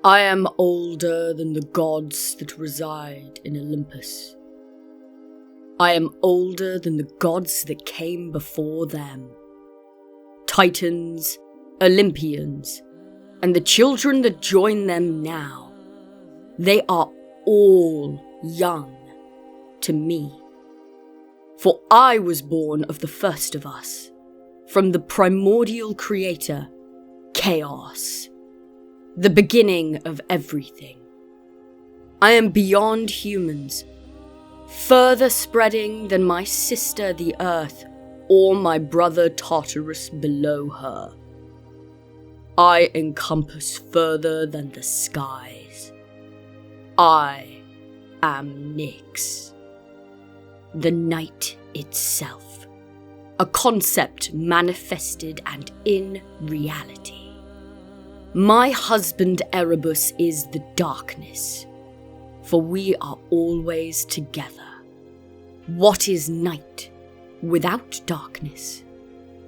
I am older than the gods that reside in Olympus. I am older than the gods that came before them. Titans, Olympians, and the children that join them now. They are all young to me. For I was born of the first of us, from the primordial creator, Chaos, the beginning of everything. I am beyond humans, further spreading than my sister the earth, or my brother Tartarus below her. I encompass further than the skies. I am Nyx, the night itself, a concept manifested and in reality. My husband Erebus is the darkness, for we are always together. What is night without darkness?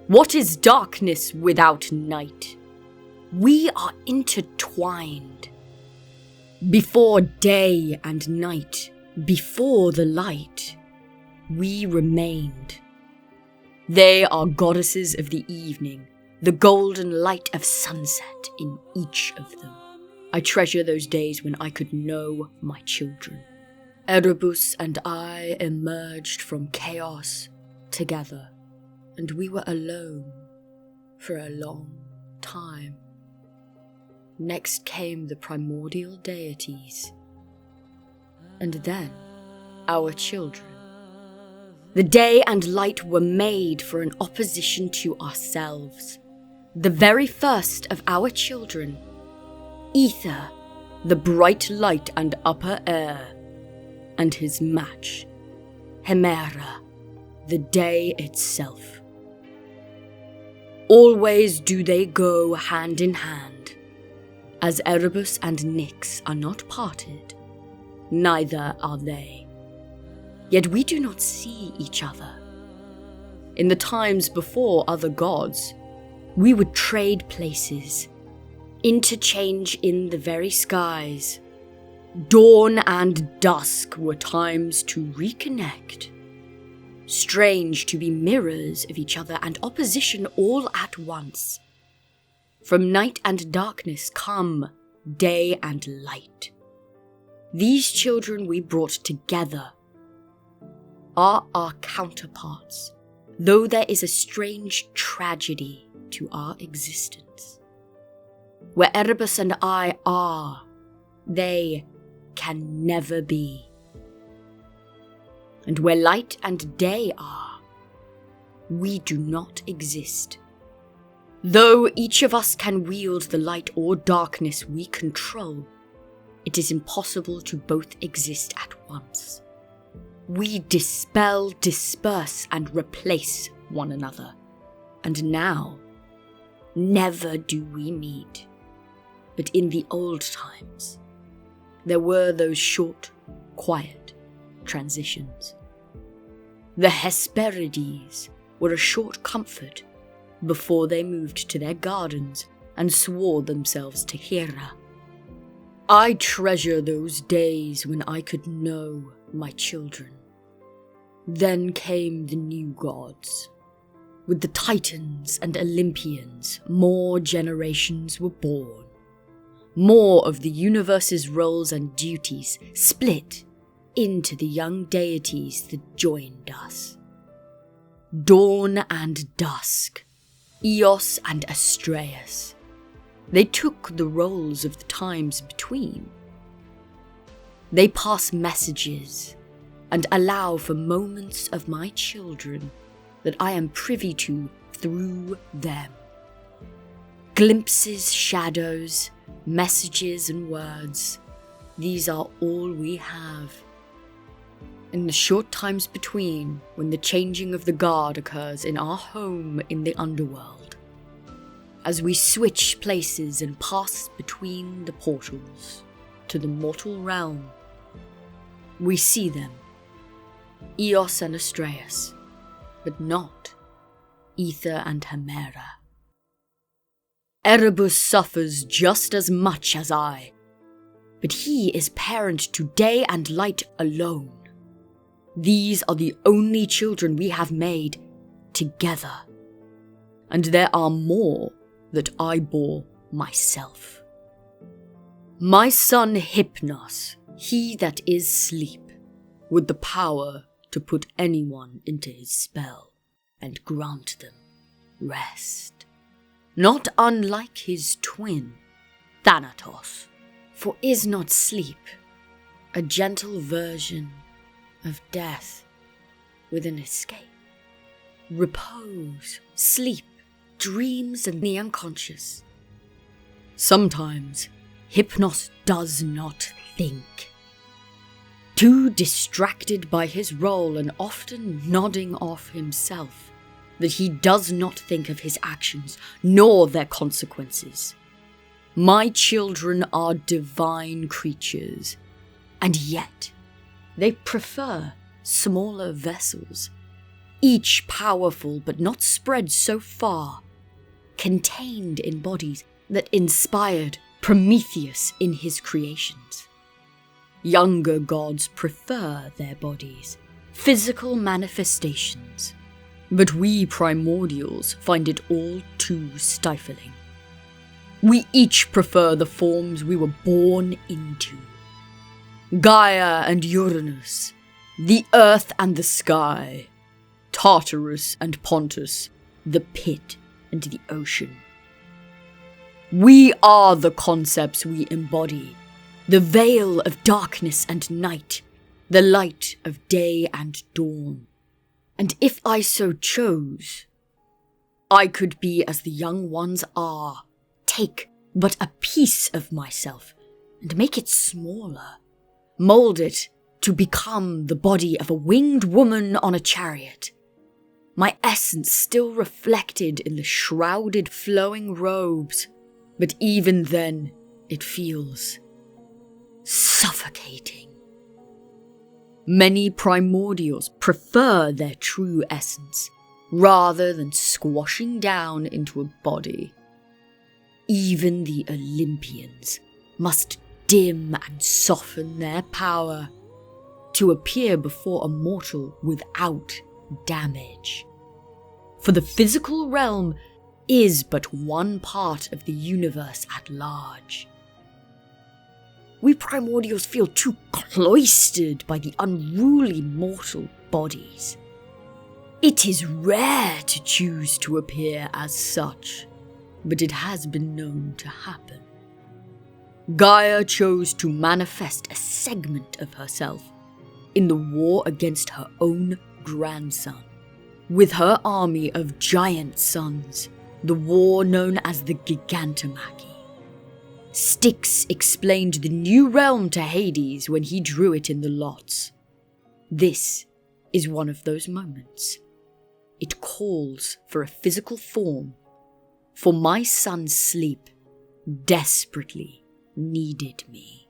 What is darkness without night? We are intertwined. Before day and night, before the light, we remained. They are goddesses of the evening, the golden light of sunset in each of them. I treasure those days when I could know my children. Erebus and I emerged from chaos together, and we were alone for a long time. Next came the primordial deities, and then our children. The day and light were made for an opposition to ourselves. The very first of our children, Ether, the bright light and upper air, and his match, Hemera, the day itself. Always do they go hand in hand. As Erebus and Nyx are not parted, neither are they. Yet we do not see each other. In the times before other gods, we would trade places, interchange in the very skies. Dawn and dusk were times to reconnect. Strange to be mirrors of each other and opposition all at once. From night and darkness come day and light. These children we brought together are our counterparts, though there is a strange tragedy to our existence. Where Erebus and I are, they can never be. And where light and day are, we do not exist. Though each of us can wield the light or darkness we control, it is impossible to both exist at once. We dispel, disperse, and replace one another. And now, never do we meet. But in the old times, there were those short, quiet transitions. The Hesperides were a short comfort before they moved to their gardens and swore themselves to Hera. I treasure those days when I could know my children. Then came the new gods. With the Titans and Olympians, more generations were born. More of the universe's roles and duties split into the young deities that joined us. Dawn and dusk, Eos and Astraeus. They took the roles of the times between. They pass messages and allow for moments of my children that I am privy to through them. Glimpses, shadows, messages and words, these are all we have. In the short times between, when the changing of the guard occurs in our home in the underworld, as we switch places and pass between the portals to the mortal realm, we see them, Eos and Astraeus, but not Ether and Hemera. Erebus suffers just as much as I, but he is parent to day and light alone. These are the only children we have made together, and there are more that I bore myself. My son Hypnos, he that is sleep, with the power to put anyone into his spell and grant them rest. Not unlike his twin, Thanatos, for is not sleep a gentle version of death with an escape? Repose, sleep, dreams and the unconscious. Sometimes Hypnos does not think. Too distracted by his role and often nodding off himself, that he does not think of his actions nor their consequences. My children are divine creatures, and yet they prefer smaller vessels, each powerful but not spread so far, contained in bodies that inspired Prometheus in his creations. Younger gods prefer their bodies, physical manifestations, but we primordials find it all too stifling. We each prefer the forms we were born into. Gaia and Uranus, the earth and the sky, Tartarus and Pontus, the pit and the ocean. We are the concepts we embody, the veil of darkness and night, the light of day and dawn. And if I so chose, I could be as the young ones are, take but a piece of myself and make it smaller, mold it to become the body of a winged woman on a chariot, my essence still reflected in the shrouded flowing robes, but even then it feels suffocating. Many primordials prefer their true essence, rather than squashing down into a body. Even the Olympians must dim and soften their power to appear before a mortal without damage. For the physical realm is but one part of the universe at large. We primordials feel too cloistered by the unruly mortal bodies. It is rare to choose to appear as such, but it has been known to happen. Gaia chose to manifest a segment of herself in the war against her own grandson. With her army of giant sons, the war known as the Gigantomachy. Styx explained the new realm to Hades when he drew it in the lots. This is one of those moments. It calls for a physical form, for my son's sleep desperately needed me.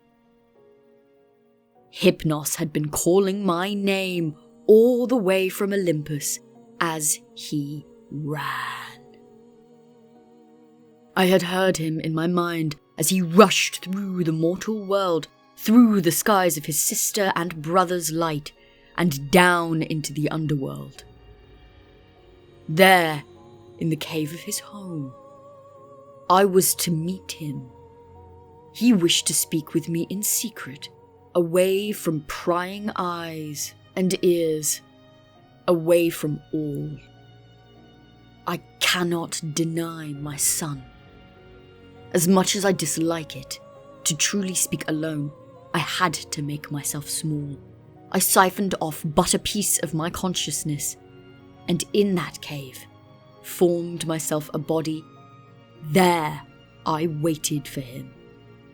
Hypnos had been calling my name all the way from Olympus as he ran. I had heard him in my mind as he rushed through the mortal world, through the skies of his sister and brother's light, and down into the underworld. There, in the cave of his home, I was to meet him. He wished to speak with me in secret, away from prying eyes and ears, away from all. I cannot deny my son. As much as I dislike it, to truly speak alone, I had to make myself small. I siphoned off but a piece of my consciousness, and in that cave, formed myself a body. There, I waited for him.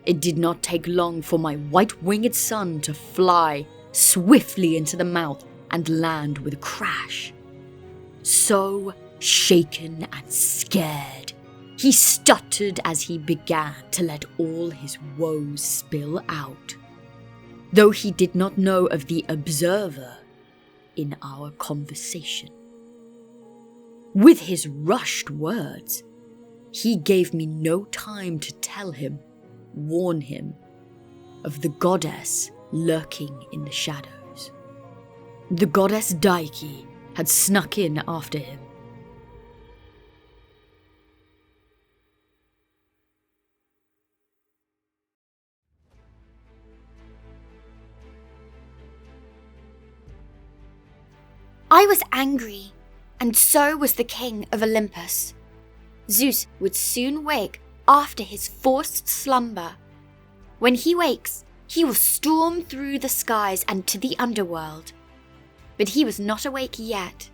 It did not take long for my white-winged son to fly swiftly into the mouth and land with a crash. So shaken and scared, he stuttered as he began to let all his woes spill out, though he did not know of the observer in our conversation. With his rushed words, he gave me no time to tell him, warn him. of the goddess lurking in the shadows. The goddess Dike had snuck in after him. I was angry, and so was the king of Olympus. Zeus would soon wake after his forced slumber. When he wakes, he will storm through the skies and to the underworld. But he was not awake yet.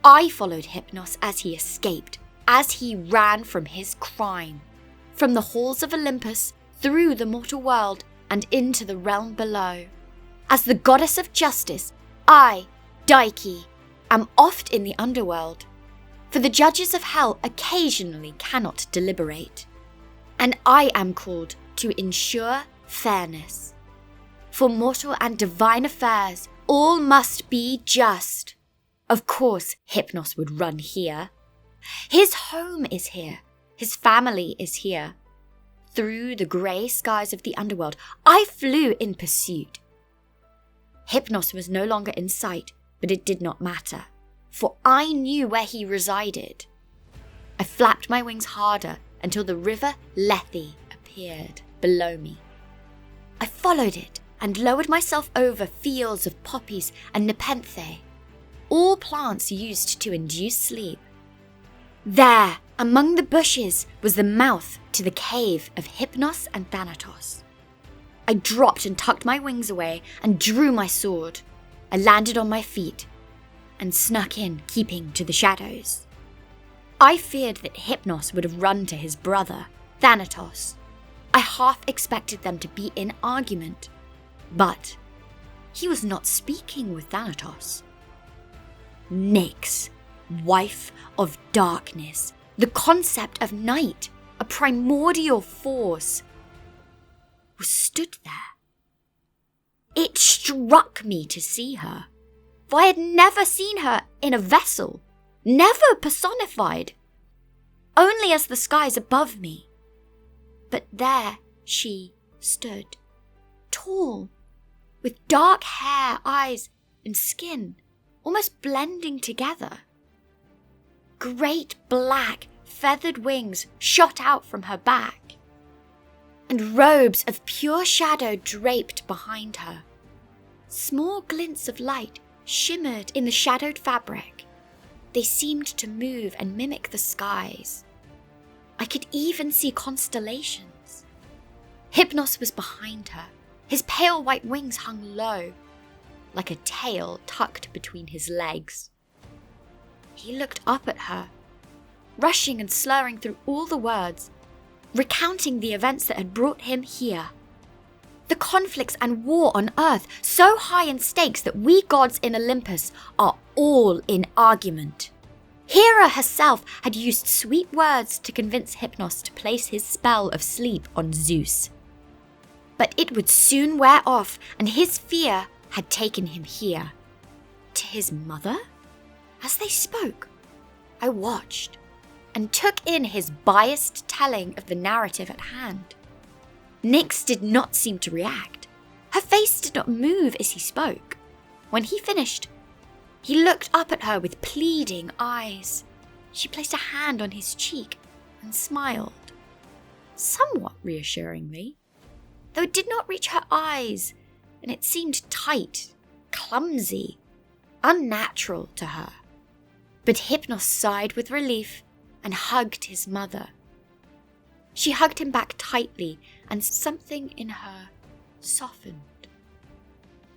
I followed Hypnos as he escaped, as he ran from his crime, from the halls of Olympus, through the mortal world, and into the realm below. As the goddess of justice, I, Dike, am oft in the underworld, for the judges of hell occasionally cannot deliberate, and I am called to ensure fairness. For mortal and divine affairs, all must be just. Of course, Hypnos would run here. His home is here. His family is here. Through the grey skies of the underworld, I flew in pursuit. Hypnos was no longer in sight, but it did not matter, for I knew where he resided. I flapped my wings harder until the river Lethe appeared below me. I followed it and lowered myself over fields of poppies and nepenthe, all plants used to induce sleep. There, among the bushes, was the mouth to the cave of Hypnos and Thanatos. I dropped and tucked my wings away and drew my sword. I landed on my feet and snuck in, keeping to the shadows. I feared that Hypnos would have run to his brother, Thanatos. I half expected them to be in argument, but he was not speaking with Thanatos. Nyx, wife of darkness, the concept of night, a primordial force, was stood there. It struck me to see her, for I had never seen her in a vessel, never personified, only as the skies above me. But there she stood, tall, with dark hair, eyes, and skin almost blending together. Great black feathered wings shot out from her back, and robes of pure shadow draped behind her. Small glints of light shimmered in the shadowed fabric. They seemed to move and mimic the skies. I could even see constellations. Hypnos was behind her. His pale white wings hung low, like a tail tucked between his legs. He looked up at her, rushing and slurring through all the words, recounting the events that had brought him here. The conflicts and war on earth, so high in stakes that we gods in Olympus are all in argument. Hera herself had used sweet words to convince Hypnos to place his spell of sleep on Zeus. But it would soon wear off, and his fear had taken him here. To his mother? As they spoke, I watched and took in his biased telling of the narrative at hand. Nyx did not seem to react. Her face did not move as he spoke. When he finished, he looked up at her with pleading eyes. She placed a hand on his cheek and smiled, somewhat reassuringly, though it did not reach her eyes, and it seemed tight, clumsy, unnatural to her. But Hypnos sighed with relief and hugged his mother. She hugged him back tightly, and something in her softened.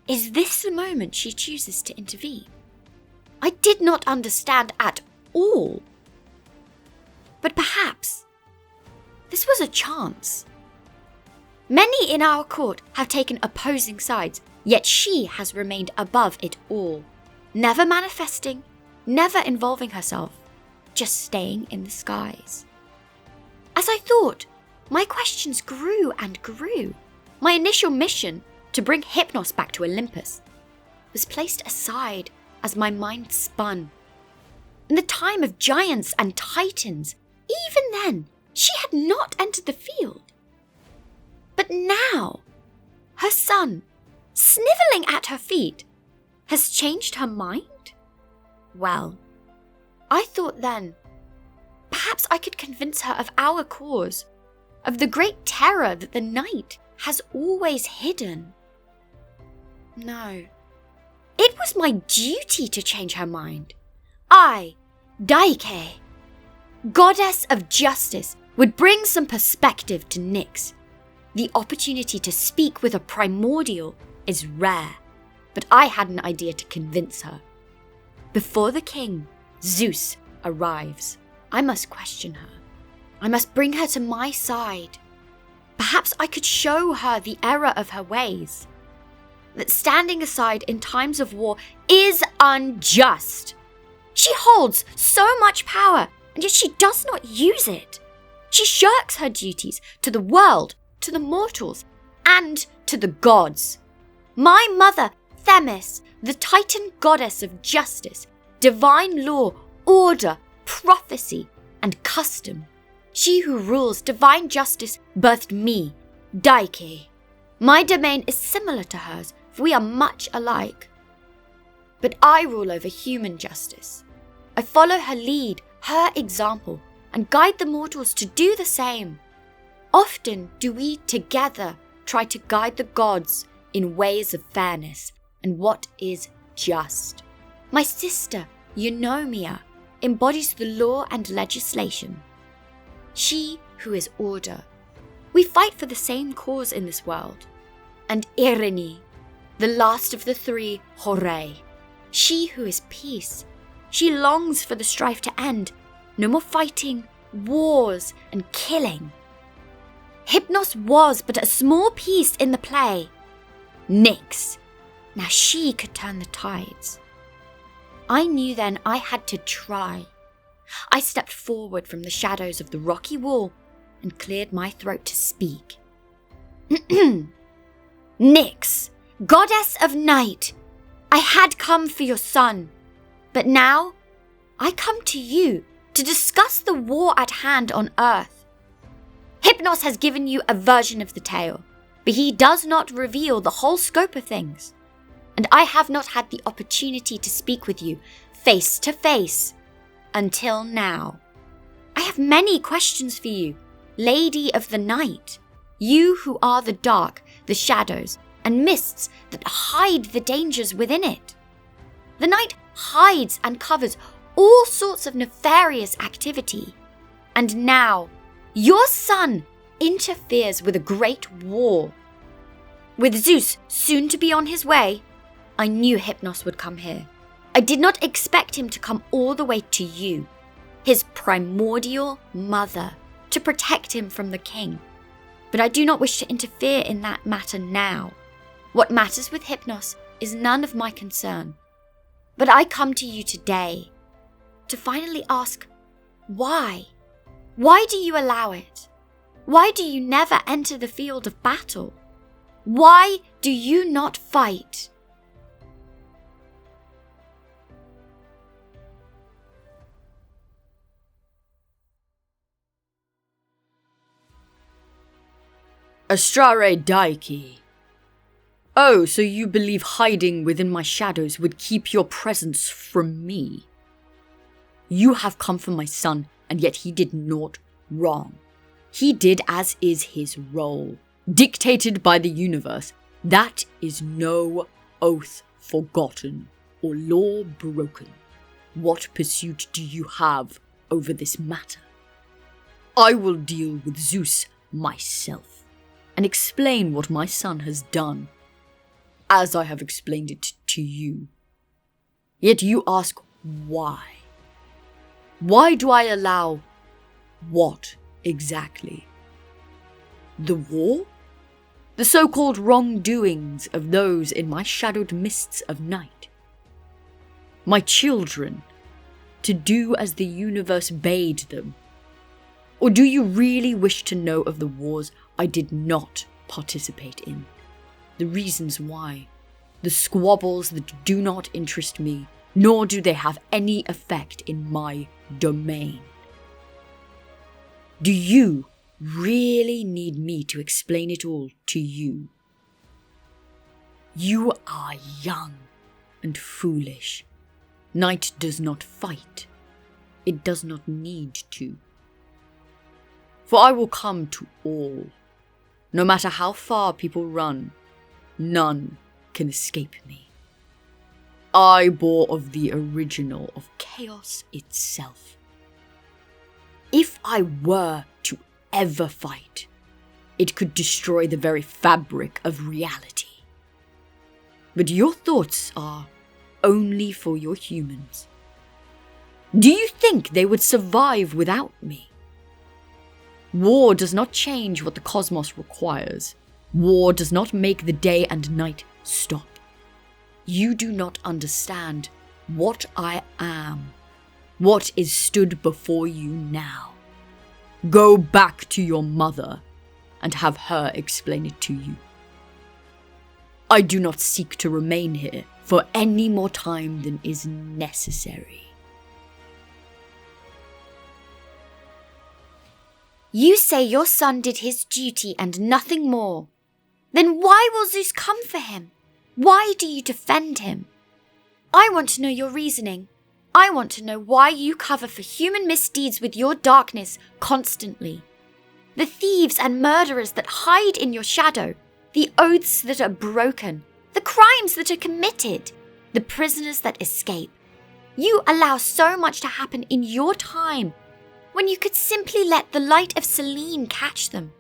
Is this the moment she chooses to intervene? I did not understand at all. But perhaps this was a chance. Many in our court have taken opposing sides, yet she has remained above it all, never manifesting, never involving herself, just staying in the skies. As I thought, my questions grew and grew. My initial mission, to bring Hypnos back to Olympus, was placed aside as my mind spun. In the time of giants and titans, even then, she had not entered the field. But now, her son, snivelling at her feet, has changed her mind? Well, I thought then, perhaps I could convince her of our cause, of the great terror that the night has always hidden. No, it was my duty to change her mind. I, Dike, goddess of justice, would bring some perspective to Nyx. The opportunity to speak with a primordial is rare, but I had an idea to convince her. Before the king, Zeus, arrives, I must question her. I must bring her to my side. Perhaps I could show her the error of her ways. That standing aside in times of war is unjust. She holds so much power, and yet she does not use it. She shirks her duties to the world, to the mortals, and to the gods. My mother, Themis, the Titan goddess of justice, divine law, order, prophecy, and custom. She who rules divine justice birthed me, Dike. My domain is similar to hers, for we are much alike. But I rule over human justice. I follow her lead, her example, and guide the mortals to do the same. Often do we together try to guide the gods in ways of fairness and what is just. My sister, Eunomia, embodies the law and legislation. She who is order. We fight for the same cause in this world. And Irene, the last of the three, Horae. She who is peace. She longs for the strife to end. No more fighting, wars, and killing. Hypnos was but a small piece in the play. Nyx. Now she could turn the tides. I knew then I had to try. I stepped forward from the shadows of the rocky wall and cleared my throat to speak. Nyx, goddess of night, I had come for your son, but now I come to you to discuss the war at hand on Earth. Hypnos has given you a version of the tale, but he does not reveal the whole scope of things, and I have not had the opportunity to speak with you face to face until now. I have many questions for you, Lady of the Night, you who are the dark, the shadows, and mists that hide the dangers within it. The night hides and covers all sorts of nefarious activity. And now, your son interferes with a great war. With Zeus soon to be on his way, I knew Hypnos would come here. I did not expect him to come all the way to you, his primordial mother, to protect him from the king. But I do not wish to interfere in that matter now. What matters with Hypnos is none of my concern. But I come to you today to finally ask, why? Why do you allow it? Why do you never enter the field of battle? Why do you not fight? Astrare Dike. Oh, so you believe hiding within my shadows would keep your presence from me? You have come for my son, and yet he did naught wrong. He did as is his role, dictated by the universe. That is no oath forgotten or law broken. What pursuit do you have over this matter? I will deal with Zeus myself and explain what my son has done, as I have explained it to you. Yet you ask why? Why do I allow what exactly? The war? The so-called wrongdoings of those in my shadowed mists of night? My children, to do as the universe bade them? Or do you really wish to know of the wars I did not participate in? The reasons why? The squabbles that do not interest me, nor do they have any effect in my domain. Do you really need me to explain it all to you? You are young and foolish. Night does not fight. It does not need to. For I will come to all. No matter how far people run, none can escape me. I bore of the original of chaos itself. If I were to ever fight, it could destroy the very fabric of reality. But your thoughts are only for your humans. Do you think they would survive without me? War does not change what the cosmos requires. War does not make the day and night stop. You do not understand what I am, what is stood before you now. Go back to your mother and have her explain it to you. I do not seek to remain here for any more time than is necessary. You say your son did his duty and nothing more. Then why will Zeus come for him? Why do you defend him? I want to know your reasoning. I want to know why you cover for human misdeeds with your darkness constantly. The thieves and murderers that hide in your shadow, the oaths that are broken, the crimes that are committed, the prisoners that escape. You allow so much to happen in your time when you could simply let the light of Selene catch them.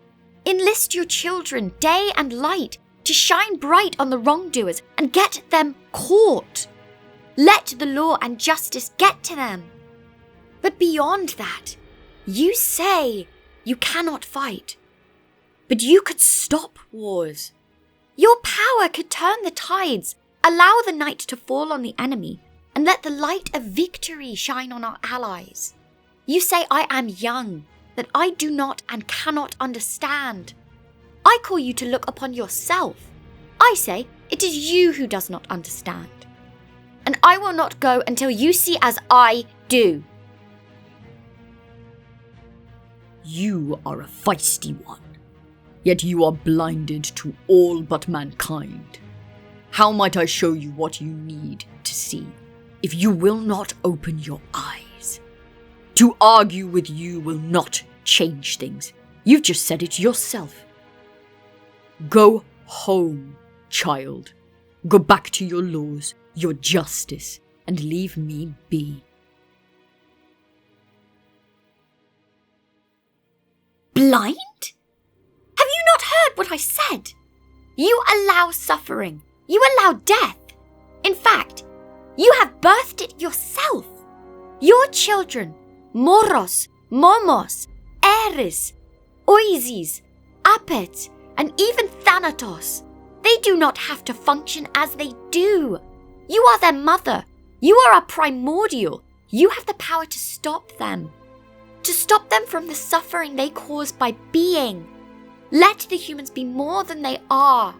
Enlist your children, day and light, to shine bright on the wrongdoers and get them caught. Let the law and justice get to them. But beyond that, you say you cannot fight. But you could stop wars. Your power could turn the tides, allow the night to fall on the enemy, and let the light of victory shine on our allies. You say I am young, that I do not and cannot understand. I call you to look upon yourself. I say it is you who does not understand. And I will not go until you see as I do. You are a feisty one, yet you are blinded to all but mankind. How might I show you what you need to see if you will not open your eyes? To argue with you will not change things. You've just said it yourself. Go home, child. Go back to your laws, your justice, and leave me be. Blind? Have you not heard what I said? You allow suffering. You allow death. In fact, you have birthed it yourself. Your children, Moros, Momos, Eris, Oases, Apet, and even Thanatos, they do not have to function as they do. You are their mother. You are a primordial. You have the power to stop them. To stop them from the suffering they cause by being. Let the humans be more than they are.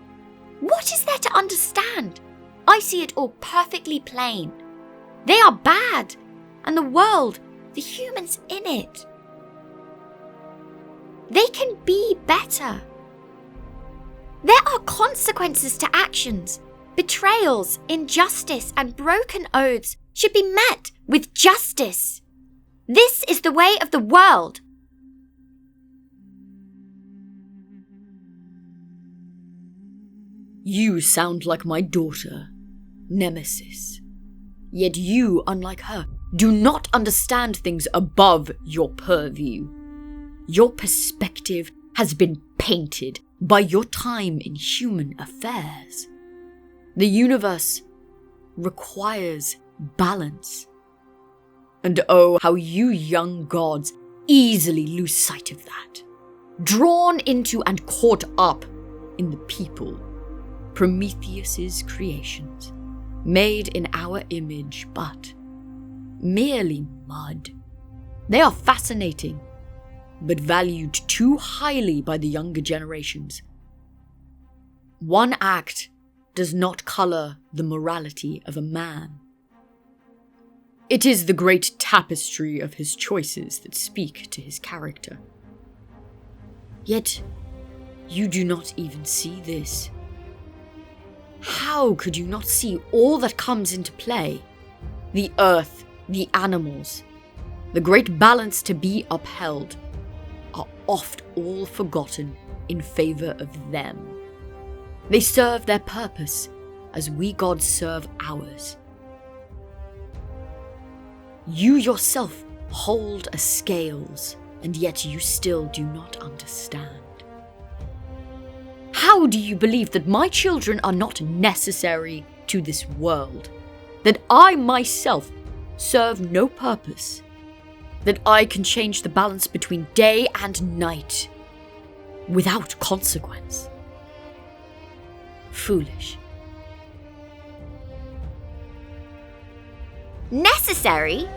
What is there to understand? I see it all perfectly plain. They are bad, and the world, the humans in it, they can be better. There are consequences to actions. Betrayals, injustice, and broken oaths should be met with justice. This is the way of the world. You sound like my daughter, Nemesis. Yet you, unlike her, do not understand things above your purview. Your perspective has been painted by your time in human affairs. The universe requires balance. And oh, how you young gods easily lose sight of that. Drawn into and caught up in the people, Prometheus's creations, made in our image, but merely mud. They are fascinating, but valued too highly by the younger generations. One act does not colour the morality of a man. It is the great tapestry of his choices that speak to his character. Yet, you do not even see this. How could you not see all that comes into play? The earth, the animals, the great balance to be upheld, are oft all forgotten in favour of them. They serve their purpose as we gods serve ours. You yourself hold a scales, and yet you still do not understand. How do you believe that my children are not necessary to this world? That I myself serve no purpose? That I can change the balance between day and night without consequence? Foolish. Necessary?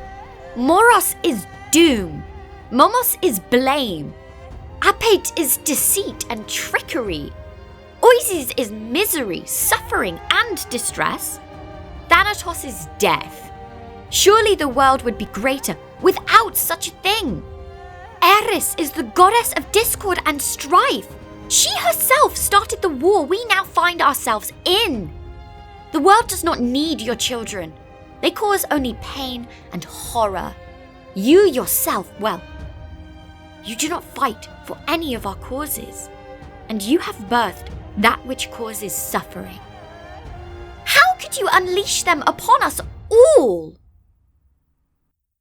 Moros is doom. Momos is blame. Apate is deceit and trickery. Oasis is misery, suffering, and distress. Thanatos is death. Surely the world would be greater without such a thing. Eris is the goddess of discord and strife. She herself started the war we now find ourselves in. The world does not need your children. They cause only pain and horror. You yourself, well, you do not fight for any of our causes, and you have birthed that which causes suffering. How could you unleash them upon us all?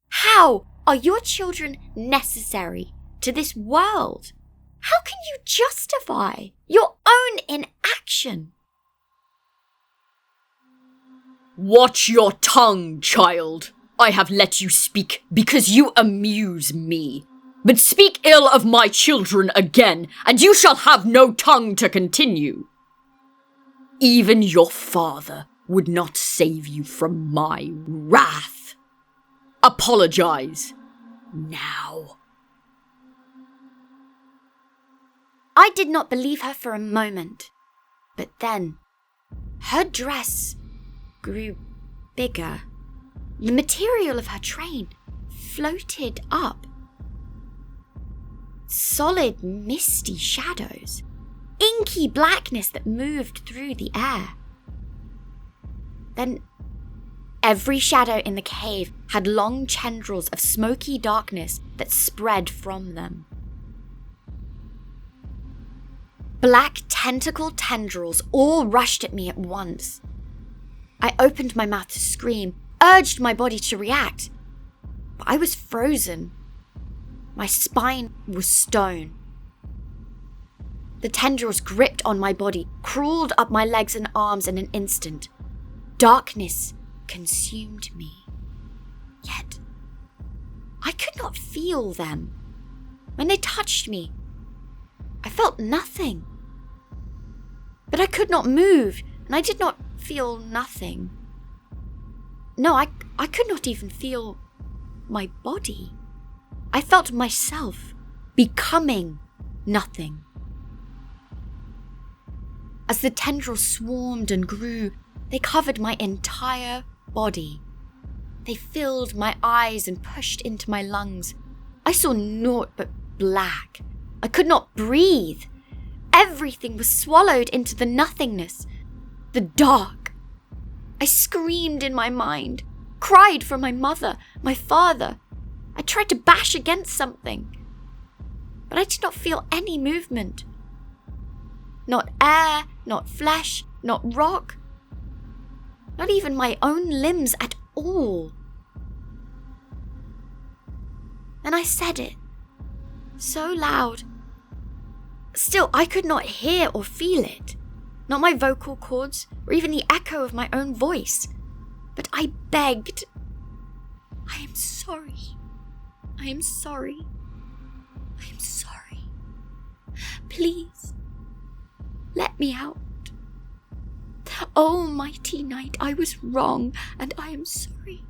How are your children necessary to this world? How can you justify your own inaction? Watch your tongue, child. I have let you speak because you amuse me. But speak ill of my children again, and you shall have no tongue to continue. Even your father would not save you from my wrath. Apologize now. I did not believe her for a moment, but then her dress grew bigger. The material of her train floated up. Solid, misty shadows, inky blackness that moved through the air. Then every shadow in the cave had long tendrils of smoky darkness that spread from them. Black tentacled tendrils all rushed at me at once. I opened my mouth to scream, urged my body to react, but I was frozen. My spine was stone. The tendrils gripped on my body, crawled up my legs and arms in an instant. Darkness consumed me. Yet, I could not feel them. When they touched me, I felt nothing. But I could not move, and I did not feel nothing. No, I could not even feel my body. I felt myself becoming nothing. As the tendrils swarmed and grew, they covered my entire body. They filled my eyes and pushed into my lungs. I saw naught but black. I could not breathe. Everything was swallowed into the nothingness, the dark. I screamed in my mind, cried for my mother, my father. I tried to bash against something, but I did not feel any movement. Not air, not flesh, not rock, not even my own limbs at all. And I said it, so loud. Still, I could not hear or feel it, not my vocal cords or even the echo of my own voice. But I begged, I am sorry. I am sorry. I am sorry. Please, let me out. Oh, mighty night, I was wrong, and I am sorry.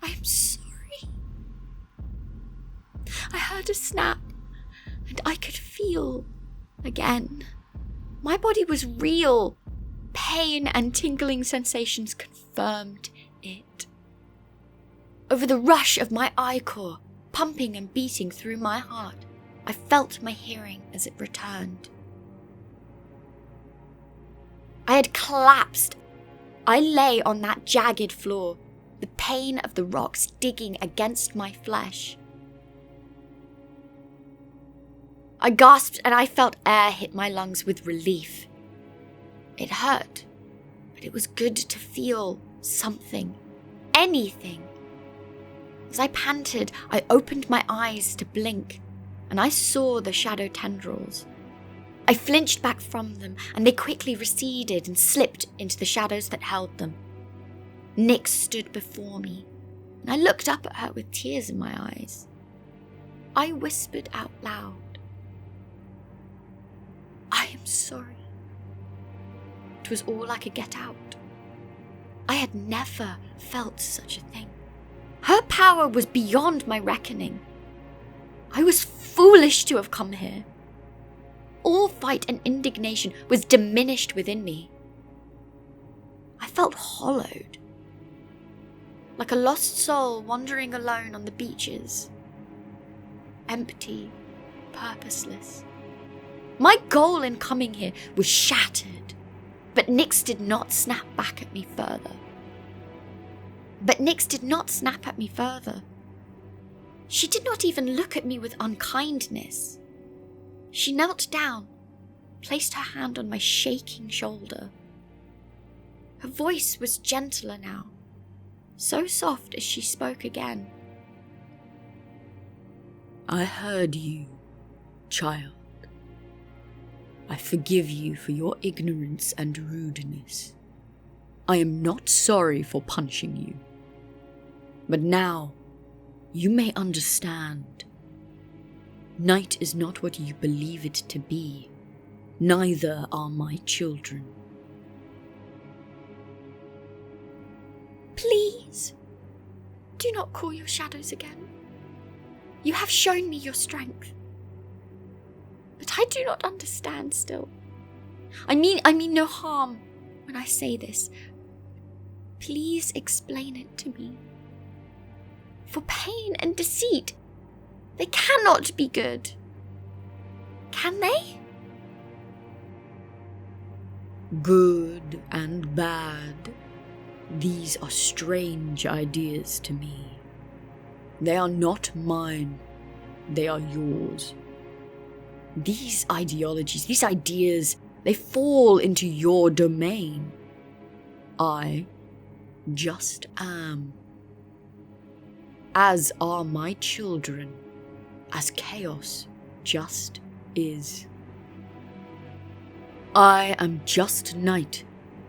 I am sorry. I heard a snap, and I could feel again. My body was real. Pain and tingling sensations confirmed it. Over the rush of my ichor, pumping and beating through my heart, I felt my hearing as it returned. I had collapsed. I lay on that jagged floor, the pain of the rocks digging against my flesh. I gasped and I felt air hit my lungs with relief. It hurt, but it was good to feel something, anything. As I panted, I opened my eyes to blink, and I saw the shadow tendrils. I flinched back from them, and they quickly receded and slipped into the shadows that held them. Nyx stood before me, and I looked up at her with tears in my eyes. I whispered out loud, "I am sorry." It was all I could get out. I had never felt such a thing. Her power was beyond my reckoning. I was foolish to have come here. All fight and indignation was diminished within me. I felt hollowed, like a lost soul wandering alone on the beaches. Empty, purposeless. My goal in coming here was shattered, but Nyx did not snap back at me further. She did not even look at me with unkindness. She knelt down, placed her hand on my shaking shoulder. Her voice was gentler now, so soft as she spoke again. "I heard you, child. I forgive you for your ignorance and rudeness. I am not sorry for punishing you. But now, you may understand. Night is not what you believe it to be. Neither are my children." "Please, do not call your shadows again. You have shown me your strength. But I do not understand still. I mean no harm when I say this. Please explain it to me. For pain and deceit, they cannot be good. Can they?" Good and bad, these are strange ideas to me. They are not mine, they are yours. These ideologies, these ideas, they fall into your domain. I just am. As are my children, as chaos just is. I am just night.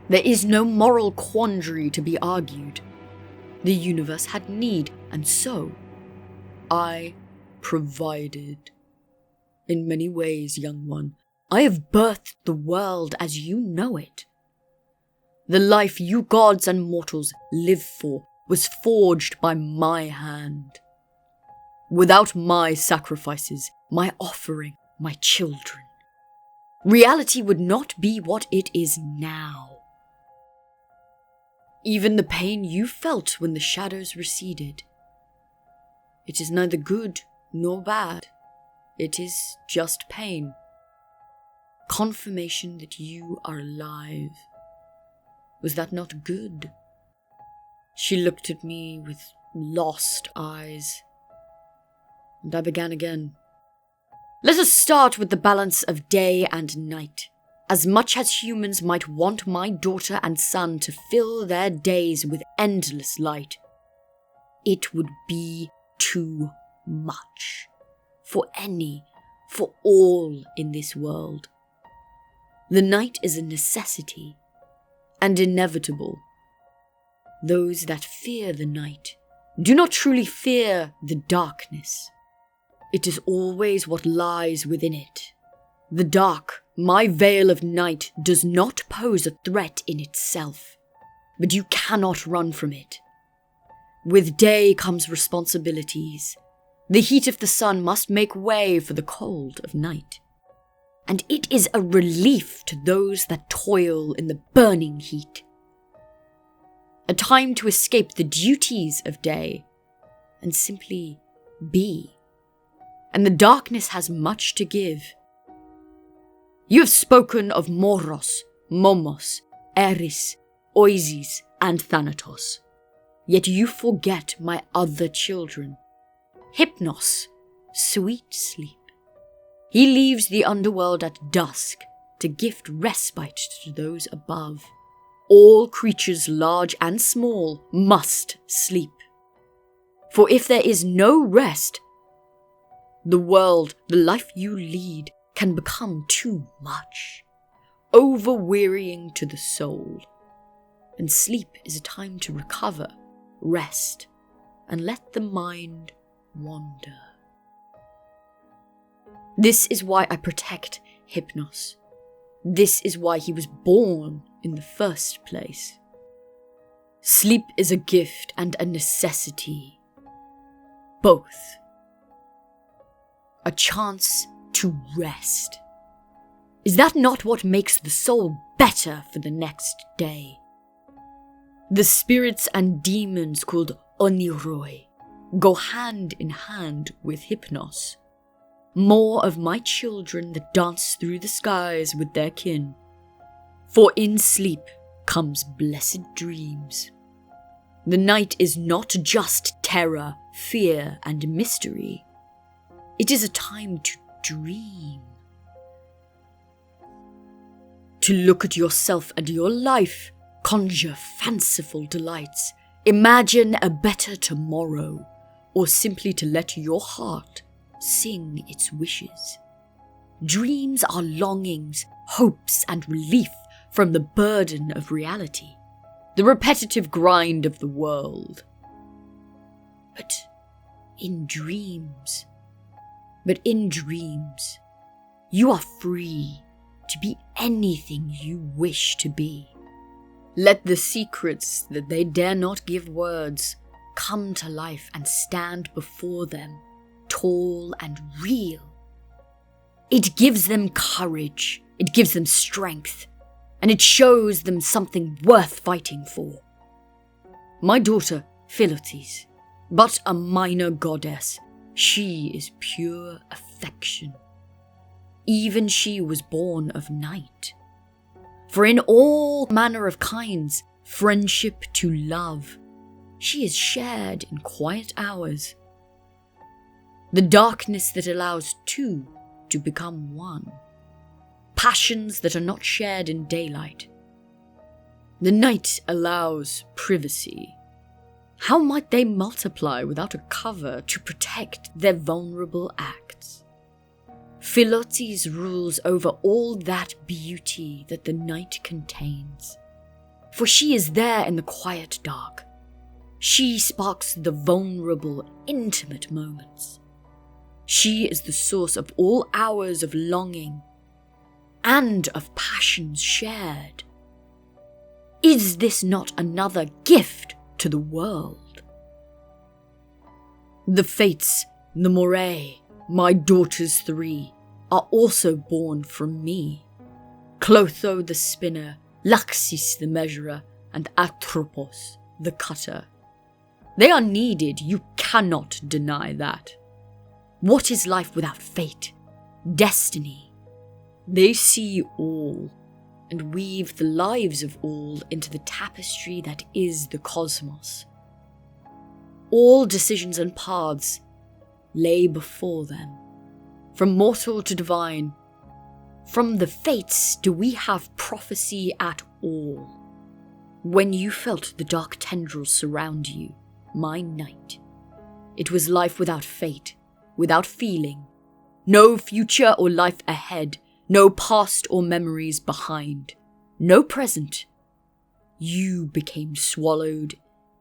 There is no moral quandary to be argued. The universe had need, and so I provided. In many ways, young one, I have birthed the world as you know it. The life you gods and mortals live for was forged by my hand. Without my sacrifices, my offering, my children, reality would not be what it is now. Even the pain you felt when the shadows receded, it is neither good nor bad. It is just pain. Confirmation that you are alive. Was that not good? She looked at me with lost eyes, and I began again. Let us start with the balance of day and night. As much as humans might want my daughter and son to fill their days with endless light, it would be too much. For all in this world. The night is a necessity and inevitable. Those that fear the night do not truly fear the darkness. It is always what lies within it. The dark, my veil of night, does not pose a threat in itself, but you cannot run from it. With day comes responsibilities. The heat of the sun must make way for the cold of night. And it is a relief to those that toil in the burning heat. A time to escape the duties of day and simply be. And the darkness has much to give. You have spoken of moros, momos, Eris, Oasis, and Thanatos. Yet you forget my other children. Hypnos, sweet sleep. He leaves the underworld at dusk to gift respite to those above. All creatures large and small must sleep. For if there is no rest, the world, the life you lead, can become too much, over-wearying to the soul. And sleep is a time to recover, rest, and let the mind wander. This is why I protect Hypnos. This is why he was born in the first place. Sleep is a gift and a necessity. Both. A chance to rest. Is that not what makes the soul better for the next day? The spirits and demons called Oniroi go hand in hand with Hypnos. More of my children that dance through the skies with their kin. For in sleep comes blessed dreams. The night is not just terror, fear, and mystery. It is a time to dream. To look at yourself and your life, conjure fanciful delights, imagine a better tomorrow, or simply to let your heart sing its wishes. Dreams are longings, hopes, and relief from the burden of reality, the repetitive grind of the world. But in dreams, you are free to be anything you wish to be. Let the secrets that they dare not give words come to life and stand before them, tall and real. It gives them courage, it gives them strength, and it shows them something worth fighting for. My daughter, Philotes, but a minor goddess, she is pure affection. Even she was born of night. For in all manner of kinds, friendship to love, she is shared in quiet hours. The darkness that allows two to become one. Passions that are not shared in daylight. The night allows privacy. How might they multiply without a cover to protect their vulnerable acts? Philotes rules over all that beauty that the night contains. For she is there in the quiet dark. She sparks the vulnerable, intimate moments. She is the source of all hours of longing and of passions shared. Is this not another gift to the world? The Fates, the Morae, my daughters three, are also born from me. Clotho the spinner, Laxis the measurer, and Atropos the cutter. They are needed, you cannot deny that. What is life without fate? Destiny? They see all, and weave the lives of all into the tapestry that is the cosmos. All decisions and paths lay before them, from mortal to divine. From the fates do we have prophecy at all? When you felt the dark tendrils surround you, my night, it was life without fate, without feeling, no future or life ahead, no past or memories behind, no present. You became swallowed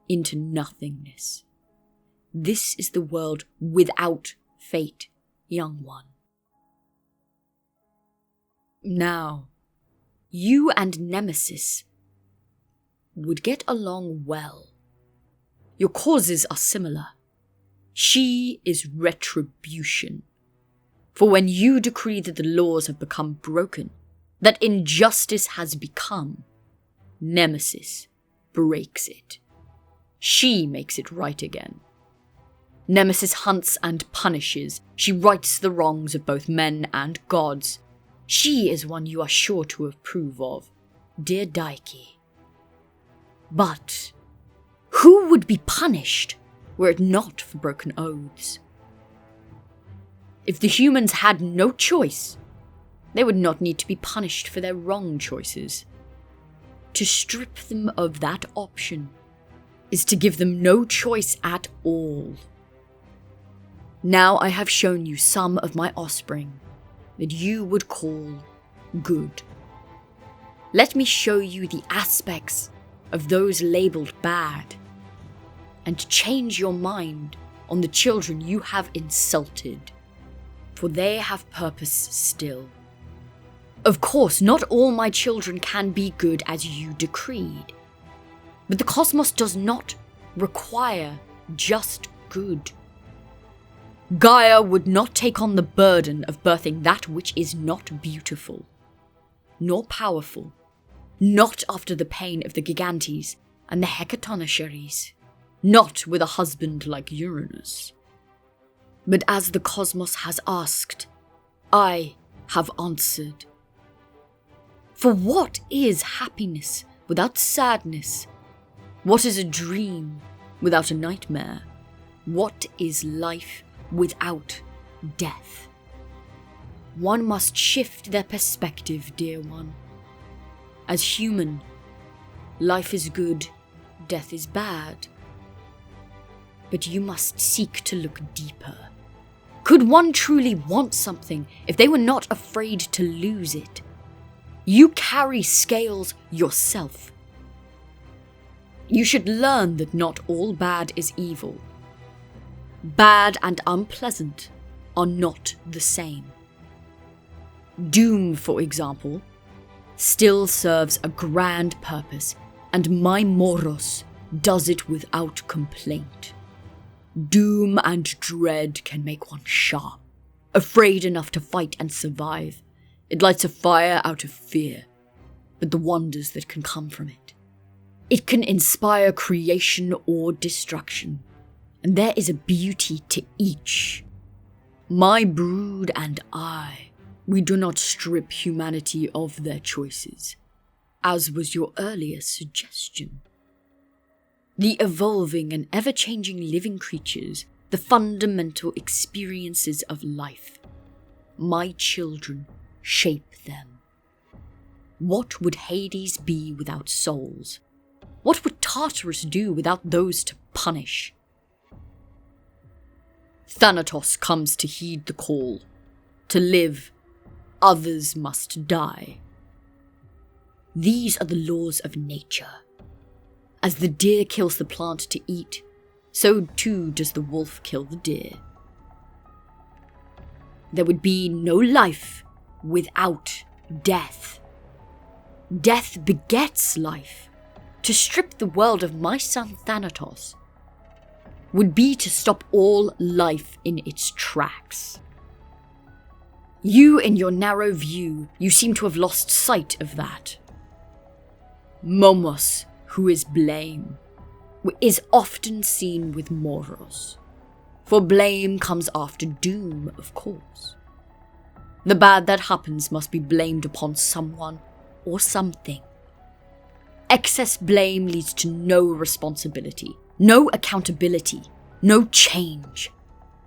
into nothingness. This is the world without fate, young one. Now, you and Nemesis would get along well. Your causes are similar. She is retribution. For when you decree that the laws have become broken, that injustice has become, Nemesis breaks it. She makes it right again. Nemesis hunts and punishes. She rights the wrongs of both men and gods. She is one you are sure to approve of. dear Dike. But who would be punished were it not for broken oaths? If the humans had no choice, they would not need to be punished for their wrong choices. To strip them of that option is to give them no choice at all. Now I have shown you some of my offspring that you would call good. Let me show you the aspects of those labelled bad, and change your mind on the children you have insulted, for they have purpose still. Of course, not all my children can be good as you decreed, but the cosmos does not require just good. Gaia would not take on the burden of birthing that which is not beautiful, nor powerful, not after the pain of the Gigantes and the Hecatonacheries, not with a husband like Uranus. But as the cosmos has asked, I have answered. For what is happiness without sadness? What is a dream without a nightmare? What is life without death? One must shift their perspective, dear one. As human, life is good, death is bad. But you must seek to look deeper. Could one truly want something if they were not afraid to lose it? You carry scales yourself. You should learn that not all bad is evil. Bad and unpleasant are not the same. Doom, for example, still serves a grand purpose, and my Moros does it without complaint. Doom and dread can make one sharp, afraid enough to fight and survive. It lights a fire out of fear, but the wonders that can come from it. It can inspire creation or destruction, and there is a beauty to each. My brood and I, we do not strip humanity of their choices, as was your earlier suggestion. The evolving and ever-changing living creatures, the fundamental experiences of life. My children shape them. What would Hades be without souls? What would Tartarus do without those to punish? Thanatos comes to heed the call. To live, others must die. These are the laws of nature. As the deer kills the plant to eat, so too does the wolf kill the deer. There would be no life without death. Death begets life. To strip the world of my son Thanatos would be to stop all life in its tracks. You, in your narrow view, you seem to have lost sight of that. Momos, who is blame, is often seen with Moros, for blame comes after doom, of course. The bad that happens must be blamed upon someone or something. Excess blame leads to no responsibility, no accountability, no change.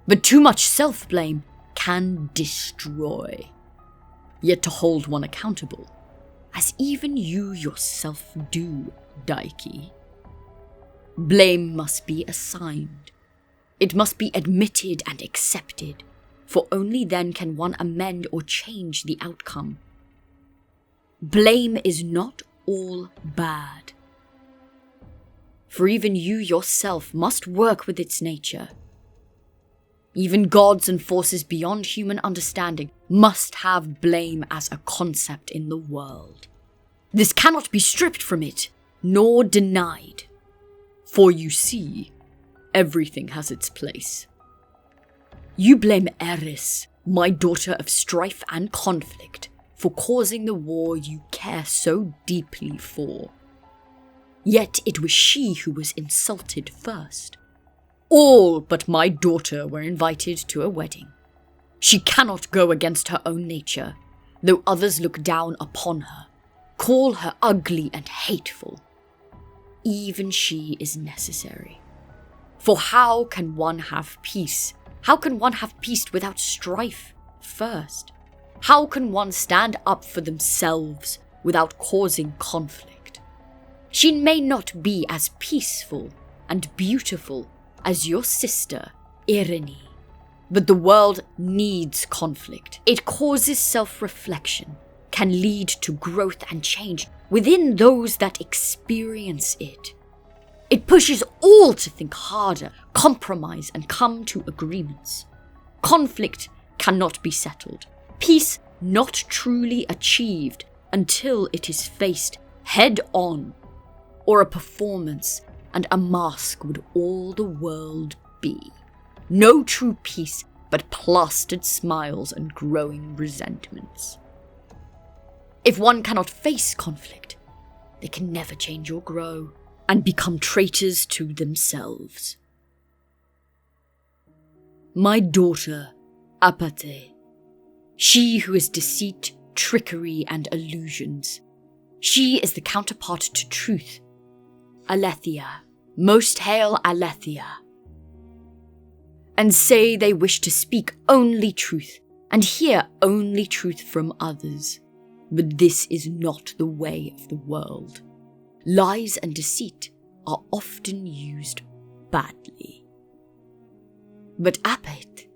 But too much self-blame can destroy. Yet to hold one accountable, as even you yourself do, Dike. Blame must be assigned. It must be admitted and accepted, for only then can one amend or change the outcome. Blame is not all bad. For even you yourself must work with its nature. Even gods and forces beyond human understanding must have blame as a concept in the world. This cannot be stripped from it, nor denied. For you see, everything has its place. You blame Eris, my daughter of strife and conflict, for causing the war you care so deeply for. Yet it was she who was insulted first. All but my daughter were invited to a wedding. She cannot go against her own nature, though others look down upon her. Call her ugly and hateful. Even she is necessary. For how can one have peace? How can one have peace without strife first? How can one stand up for themselves without causing conflict? She may not be as peaceful and beautiful as your sister, Irene, but the world needs conflict. It causes self-reflection, can lead to growth and change within those that experience it. It pushes all to think harder, compromise, and come to agreements. Conflict cannot be settled. Peace not truly achieved until it is faced head on, or a performance and a mask would all the world be. No true peace, but plastered smiles and growing resentments. If one cannot face conflict, they can never change or grow, and become traitors to themselves. My daughter, Apate, she who is deceit, trickery, and illusions. She is the counterpart to truth. Aletheia, most hail Aletheia. And say they wish to speak only truth, and hear only truth from others. But this is not the way of the world. Lies and deceit are often used badly. But Apate,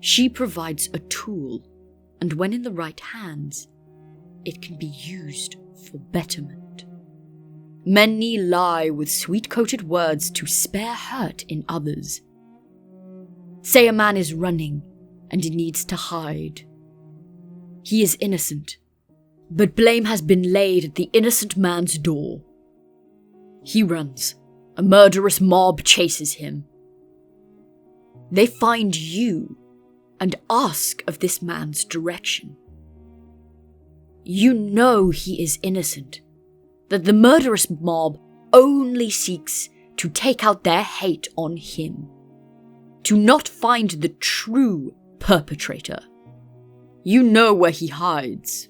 she provides a tool, and when in the right hands, it can be used for betterment. Many lie with sweet-coated words to spare hurt in others. Say a man is running and he needs to hide. He is innocent, but blame has been laid at the innocent man's door. He runs. A murderous mob chases him. They find you and ask of this man's direction. You know he is innocent, that the murderous mob only seeks to take out their hate on him, to not find the true perpetrator. You know where he hides.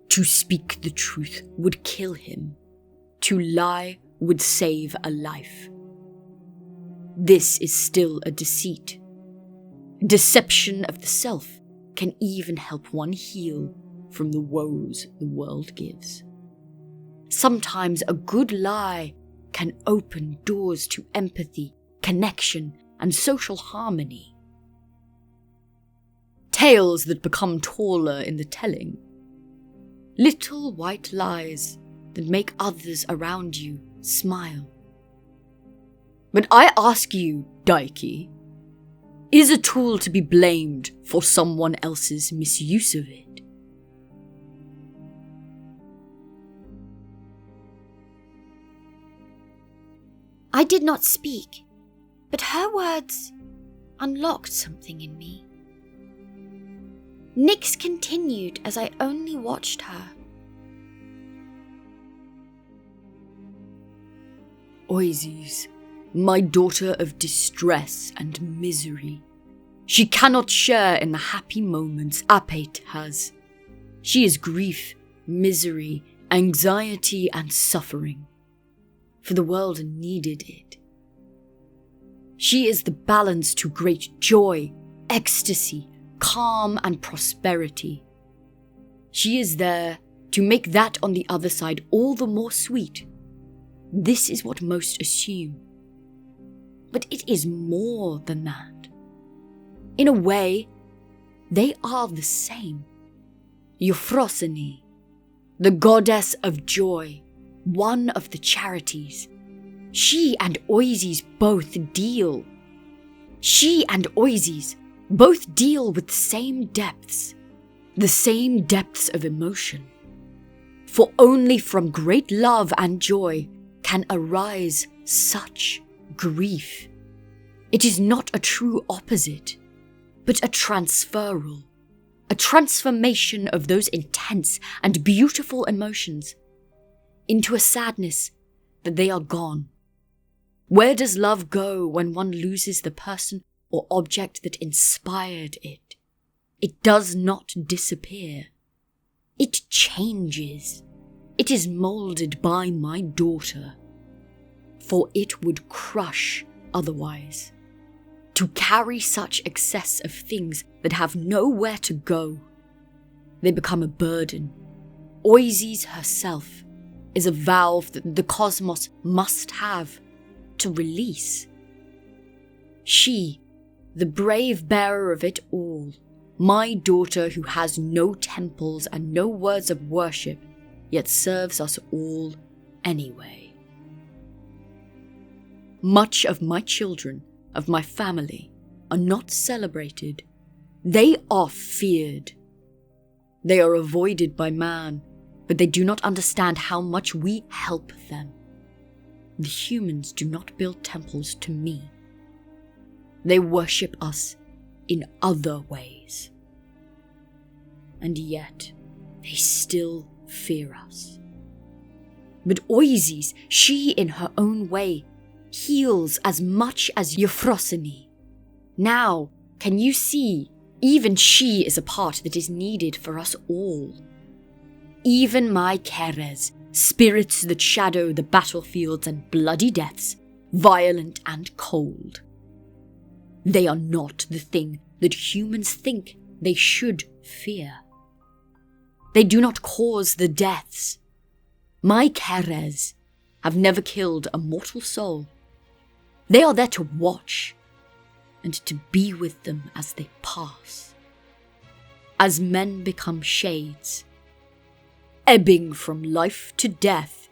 To speak the truth would kill him. To lie would save a life. This is still a deceit. Deception of the self can even help one heal from the woes the world gives. Sometimes a good lie can open doors to empathy, connection, and social harmony. Tales that become taller in the telling. Little white lies that make others around you smile. But I ask you, Dike, is a tool to be blamed for someone else's misuse of it? I did not speak, but her words unlocked something in me. Nyx continued as I only watched her. Oasis, my daughter of distress and misery. She cannot share in the happy moments Apate has. She is grief, misery, anxiety, and suffering. For the world needed it. She is the balance to great joy, ecstasy, calm, and prosperity. She is there to make that on the other side all the more sweet. This is what most assume. But it is more than that. In a way, they are the same. Euphrosyne, the goddess of joy, one of the charities. She and Oasis both deal. She and Oasis both deal with the same depths of emotion. For only from great love and joy can arise such grief. It is not a true opposite, but a transferal, a transformation of those intense and beautiful emotions into a sadness that they are gone. Where does love go when one loses the person or object that inspired it? It does not disappear. It changes. It is moulded by my daughter, for it would crush otherwise. To carry such excess of things that have nowhere to go, they become a burden. Oises herself is a valve that the cosmos must have to release. She, the brave bearer of it all, my daughter who has no temples and no words of worship, yet serves us all anyway. Much of my children, of my family, are not celebrated. They are feared. They are avoided by man, but they do not understand how much we help them. The humans do not build temples to me. They worship us in other ways. And yet, they still fear us. But Oises, she in her own way, heals as much as Euphrosyne. Now, can you see, even she is a part that is needed for us all. Even my Keres, spirits that shadow the battlefields and bloody deaths, violent and cold. They are not the thing that humans think they should fear. They do not cause the deaths. My Keres have never killed a mortal soul. They are there to watch and to be with them as they pass. As men become shades, ebbing from life to death,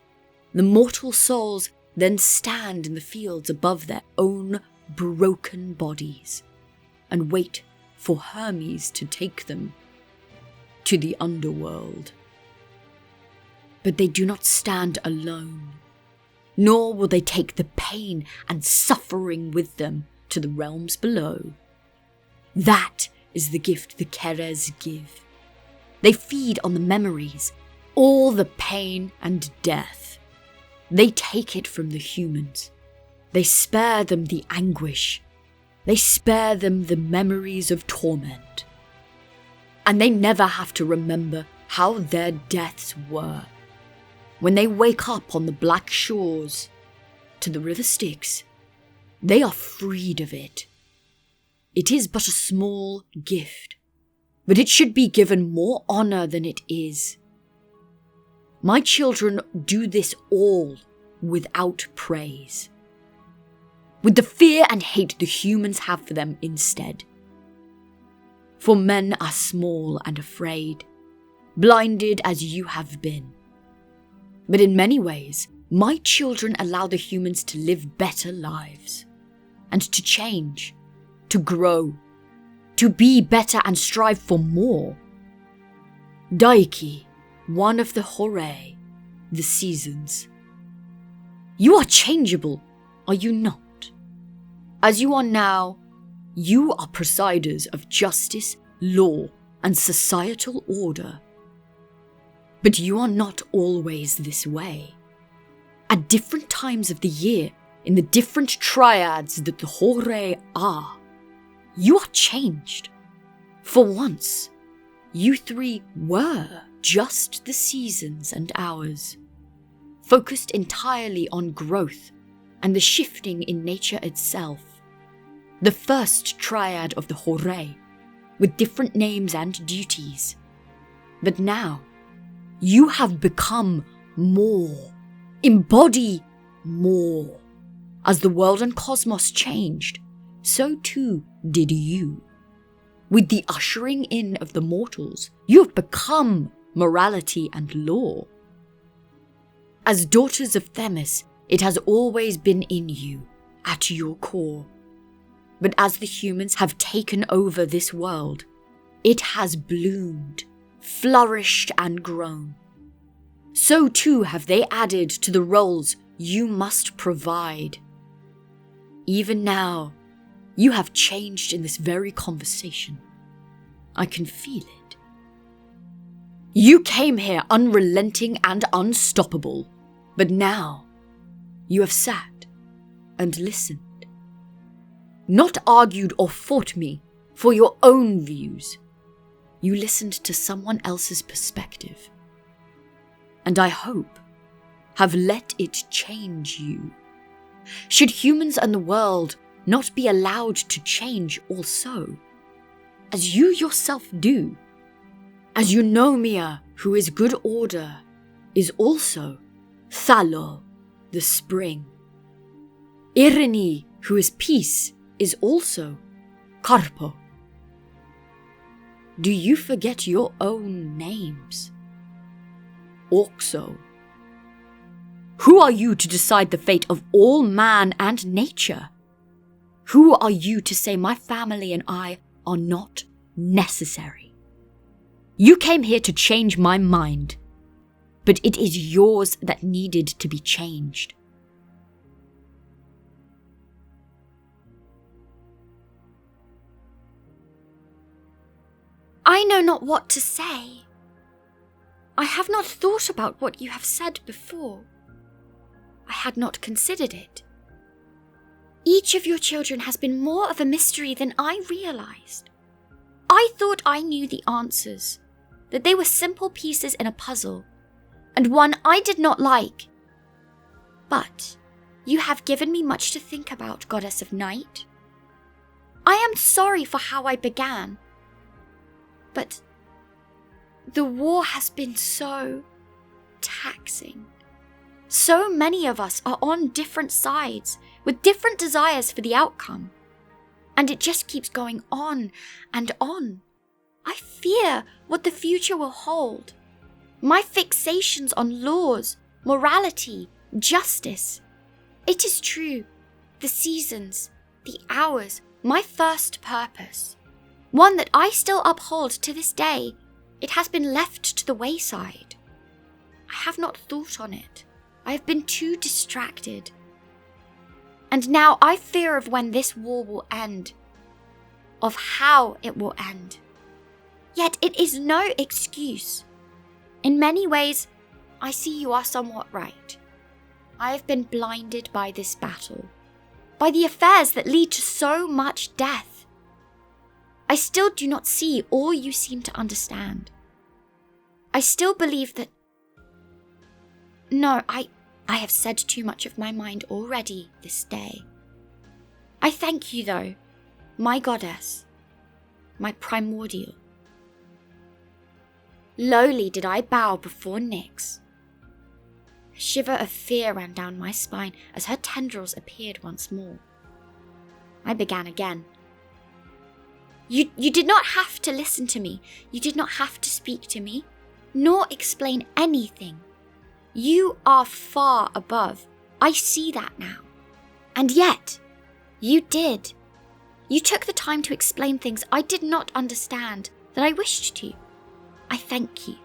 the mortal souls then stand in the fields above their own broken bodies and wait for Hermes to take them to the underworld. But they do not stand alone, nor will they take the pain and suffering with them to the realms below. That is the gift the Keres give. They feed on the memories, all the pain and death. They take it from the humans. They spare them the anguish. They spare them the memories of torment. And they never have to remember how their deaths were. When they wake up on the black shores to the river Styx, they are freed of it. It is but a small gift, but it should be given more honor than it is. My children do this all without praise, with the fear and hate the humans have for them instead. For men are small and afraid, blinded as you have been. But in many ways, my children allow the humans to live better lives, and to change, to grow, to be better and strive for more. Dike, one of the Horae, the seasons. You are changeable, are you not? As you are now, you are presiders of justice, law, and societal order. But you are not always this way. At different times of the year, in the different triads that the Horae are, you are changed. For once, you three were just the seasons and hours, focused entirely on growth and the shifting in nature itself. The first triad of the Horae, with different names and duties. But now, you have become more, embody more. As the world and cosmos changed, so too did you. With the ushering in of the mortals, you have become morality and law. As daughters of Themis, it has always been in you, at your core. But as the humans have taken over this world, it has bloomed, flourished and grown. So too have they added to the roles you must provide. Even now, you have changed in this very conversation. I can feel it. You came here unrelenting and unstoppable, but now you have sat and listened. Not argued or fought me for your own views. you listened to someone else's perspective, and I hope have let it change you. Should humans and the world not be allowed to change also, as you yourself do, as Eunomia, who is good order, is also Thalo, the spring. Irene, who is peace, is also Carpo. Do you forget your own names? Oxo. Who are you to decide the fate of all man and nature? Who are you to say my family and I are not necessary? You came here to change my mind, but it is yours that needed to be changed. I know not what to say. I have not thought about what you have said before. I had not considered it. Each of your children has been more of a mystery than I realized. I thought I knew the answers, that they were simple pieces in a puzzle, and one I did not like. But you have given me much to think about, Goddess of Night. I am sorry for how I began, but the war has been so taxing. So many of us are on different sides, with different desires for the outcome. And it just keeps going on and on. I fear what the future will hold. My fixations on laws, morality, justice. It is true, the seasons, the hours, my first purpose, one that I still uphold to this day, it has been left to the wayside. I have not thought on it. I have been too distracted. And now I fear of when this war will end, of how it will end. Yet it is no excuse. In many ways, I see you are somewhat right. I have been blinded by this battle, by the affairs that lead to so much death. I still do not see all you seem to understand. I still believe that... No, I have said too much of my mind already this day. I thank you, though, my goddess, my primordial. Lowly did I bow before Nyx. A shiver of fear ran down my spine as her tendrils appeared once more. I began again. You did not have to listen to me. You did not have to speak to me, nor explain anything. You are far above. I see that now. And yet, you did. You took the time to explain things I did not understand that I wished to. I thank you.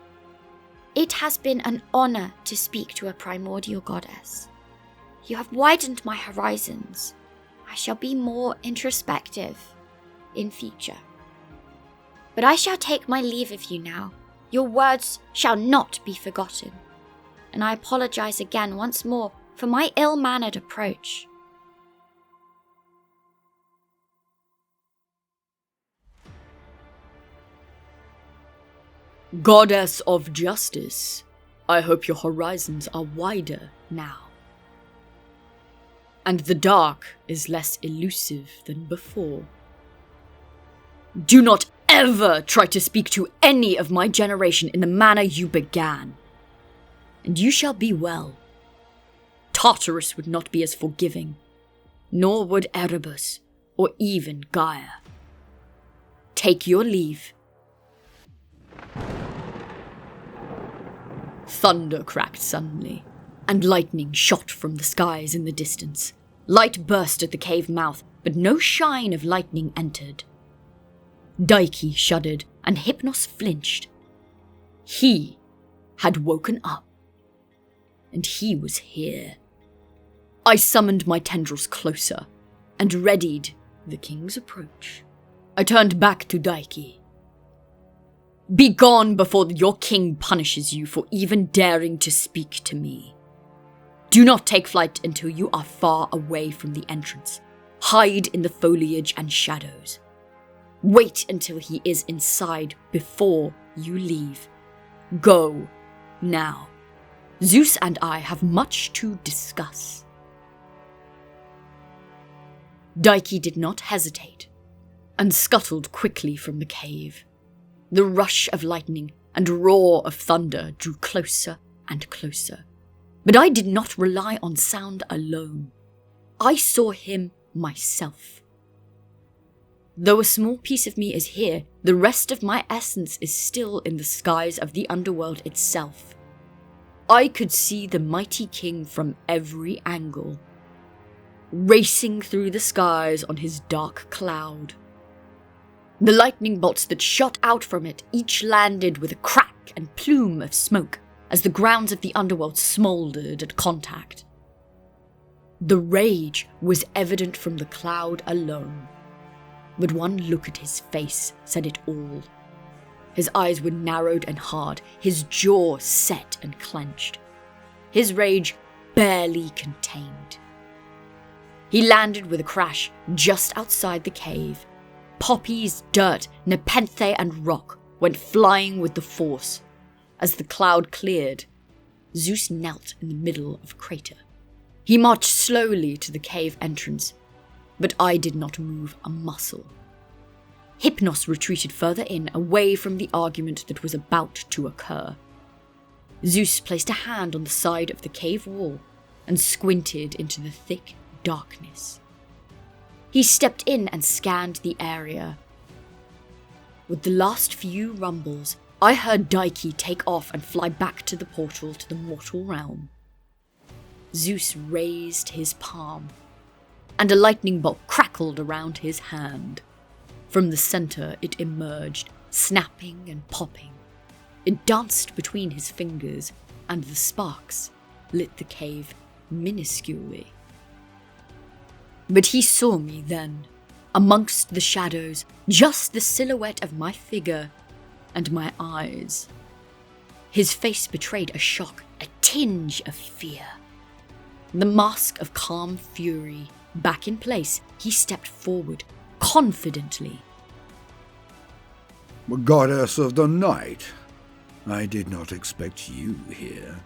It has been an honor to speak to a primordial goddess. You have widened my horizons. I shall be more introspective in future. But I shall take my leave of you now. Your words shall not be forgotten. And I apologize again once more for my ill-mannered approach. Goddess of Justice, I hope your horizons are wider now. And the dark is less elusive than before. Do not ever try to speak to any of my generation in the manner you began. And you shall be well. Tartarus would not be as forgiving, nor would Erebus, or even Gaia. Take your leave. Thunder cracked suddenly, and lightning shot from the skies in the distance. Light burst at the cave mouth, but no shine of lightning entered. Dike shuddered, and Hypnos flinched. He had woken up, and he was here. I summoned my tendrils closer, and readied the king's approach. I turned back to Dike. Be gone before your king punishes you for even daring to speak to me. Do not take flight until you are far away from the entrance. Hide in the foliage and shadows. Wait until he is inside before you leave. Go, now. Zeus and I have much to discuss." Dike did not hesitate, and scuttled quickly from the cave. The rush of lightning and roar of thunder drew closer and closer. But I did not rely on sound alone. I saw him myself. Though a small piece of me is here, the rest of my essence is still in the skies of the underworld itself. I could see the mighty king from every angle, racing through the skies on his dark cloud. The lightning bolts that shot out from it each landed with a crack and plume of smoke as the grounds of the underworld smouldered at contact. The rage was evident from the cloud alone, but one look at his face said it all. His eyes were narrowed and hard, his jaw set and clenched, his rage barely contained. He landed with a crash just outside the cave. Poppies, dirt, nepenthe and rock went flying with the force. As the cloud cleared, Zeus knelt in the middle of a crater. He marched slowly to the cave entrance, but I did not move a muscle. Hypnos retreated further in, away from the argument that was about to occur. Zeus placed a hand on the side of the cave wall and squinted into the thick darkness. He stepped in and scanned the area. With the last few rumbles, I heard Dike take off and fly back to the portal to the mortal realm. Zeus raised his palm, and a lightning bolt crackled around his hand. From the center it emerged, snapping and popping. It danced between his fingers, and the sparks lit the cave minusculely. But he saw me then, amongst the shadows, just the silhouette of my figure and my eyes. His face betrayed a shock, a tinge of fear. The mask of calm fury back in place, he stepped forward, confidently. "Goddess of the night, I did not expect you here.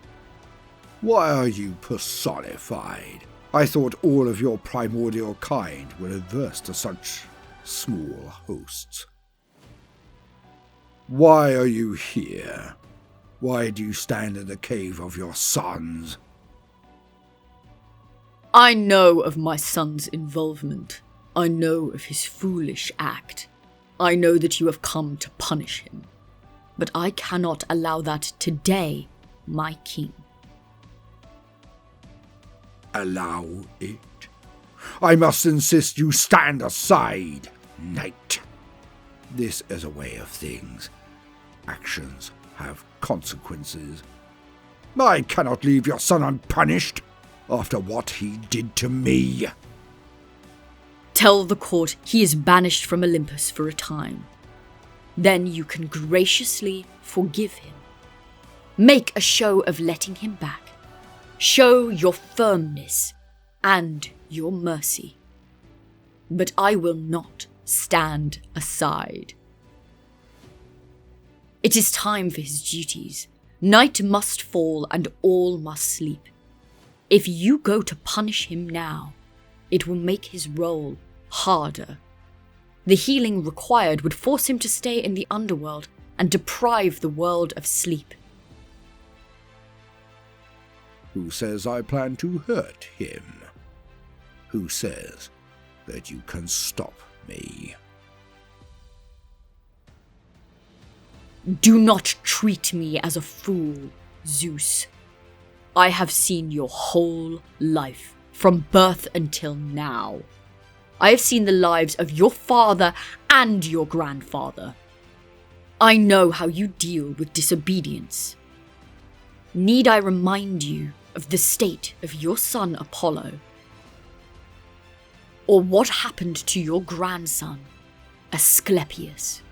Why are you personified? I thought all of your primordial kind were averse to such small hosts. Why are you here? Why do you stand in the cave of your sons?" I know of my son's involvement. I know of his foolish act. I know that you have come to punish him. But I cannot allow that today, my king. Allow it? I must insist you stand aside, knight. This is a way of things. Actions have consequences. I cannot leave your son unpunished after what he did to me. Tell the court he is banished from Olympus for a time. Then you can graciously forgive him. Make a show of letting him back. Show your firmness and your mercy. But I will not stand aside. It is time for his duties. Night must fall and all must sleep. If you go to punish him now, it will make his role harder. The healing required would force him to stay in the underworld and deprive the world of sleep. Who says I plan to hurt him? Who says that you can stop me? Do not treat me as a fool, Zeus. I have seen your whole life, from birth until now. I have seen the lives of your father and your grandfather. I know how you deal with disobedience. Need I remind you of the state of your son Apollo? Or what happened to your grandson, Asclepius?